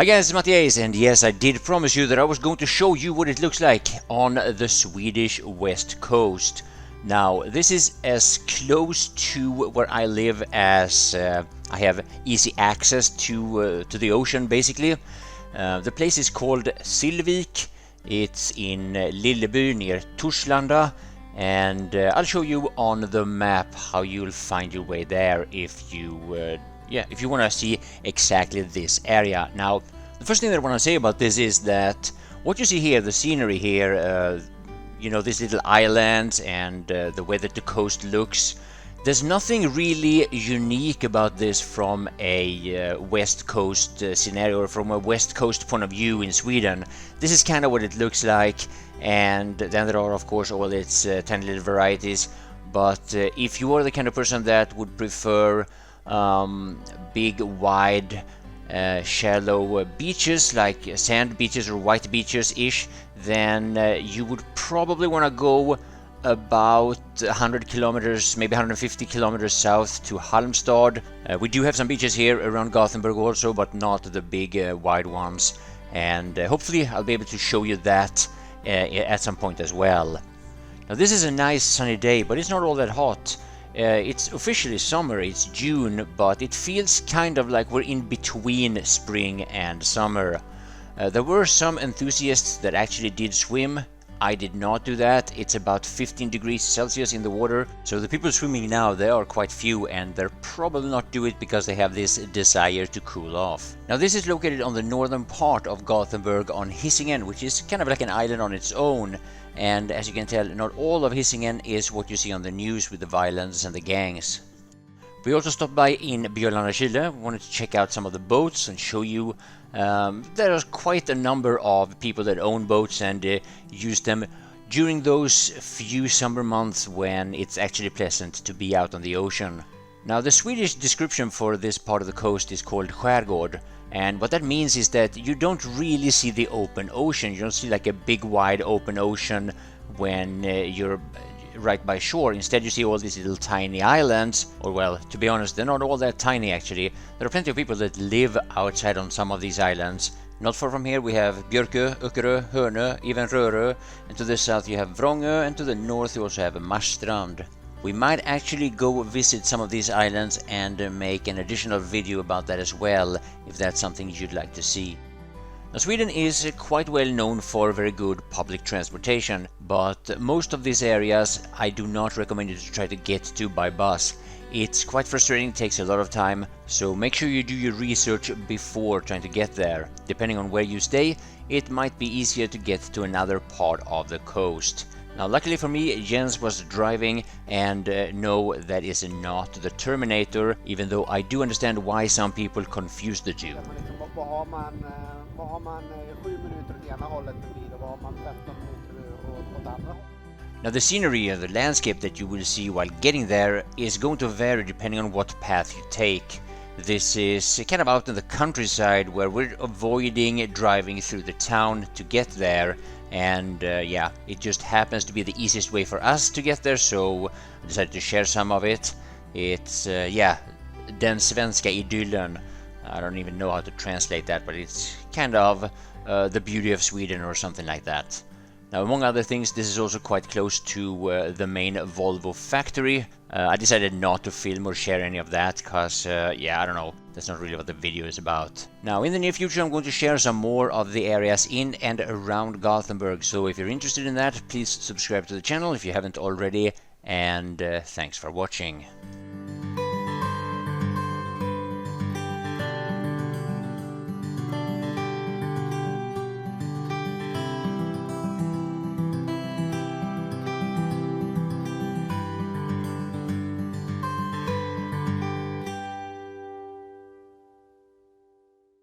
Hi guys, it's Mattias, and yes, I did promise you that I was going to show you what it looks like on the Swedish west coast. Now, this is as close to where I live as I have easy access to the ocean, basically. The place is called Sillvik. It's in Lilleby near Torslanda, and I'll show you on the map how you'll find your way there if you want to see exactly this area. Now, the first thing that I want to say about this is that what you see here, the scenery here, these little islands and the way that the coast looks, there's nothing really unique about this from a west coast scenario or from a west coast point of view in Sweden. This is kind of what it looks like, and then there are of course all its tiny little varieties. But if you are the kind of person that would prefer big, wide, shallow beaches like sand beaches or white beaches ish, then you would probably want to go about 100 kilometers, maybe 150 kilometers south to Halmstad. We do have some beaches here around Gothenburg also, but not the big wide ones, and hopefully I'll be able to show you that at some point as well. Now, this is a nice sunny day, but it's not all that hot. It's officially summer, it's June, but it feels kind of like we're in between spring and summer. There were some enthusiasts that actually did swim. I did not do that. It's about 15 degrees Celsius in the water, so the people swimming now, they are quite few, and they're probably not do it because they have this desire to cool off. Now, this is located on the northern part of Gothenburg on Hisingen, which is kind of like an island on its own. And as you can tell, not all of Hisingen is what you see on the news with the violence and the gangs. We also stopped by in Björnlandakile, wanted to check out some of the boats and show you there are quite a number of people that own boats and use them during those few summer months when it's actually pleasant to be out on the ocean. Now, the Swedish description for this part of the coast is called skärgård, and what that means is that you don't really see the open ocean. You don't see like a big wide open ocean when you're right by shore. Instead, you see all these little tiny islands, or well, to be honest, they're not all that tiny actually. There are plenty of people that live outside on some of these islands. Not far from here we have Björkö, Öckerö, Hönö, even Rörö, and to the south you have Vrångö, and to the north you also have Marstrand. We might actually go visit some of these islands and make an additional video about that as well, if that's something you'd like to see. Now, Sweden is quite well known for very good public transportation, but most of these areas I do not recommend you to try to get to by bus. It's quite frustrating, it takes a lot of time, so make sure you do your research before trying to get there. Depending on where you stay, it might be easier to get to another part of the coast. Now, luckily for me, Jens was driving, and no, that is not the Terminator, even though I do understand why some people confuse the two. Now, the scenery and the landscape that you will see while getting there is going to vary depending on what path you take. This is kind of out in the countryside where we're avoiding driving through the town to get there, and it just happens to be the easiest way for us to get there, so I decided to share some of it. It's den svenska idyllen. I don't even know how to translate that, but it's kind of the beauty of Sweden or something like that. Now, among other things, this is also quite close to the main Volvo factory. I decided not to film or share any of that because, I don't know, that's not really what the video is about. Now, in the near future, I'm going to share some more of the areas in and around Gothenburg, so if you're interested in that, please subscribe to the channel if you haven't already, and thanks for watching.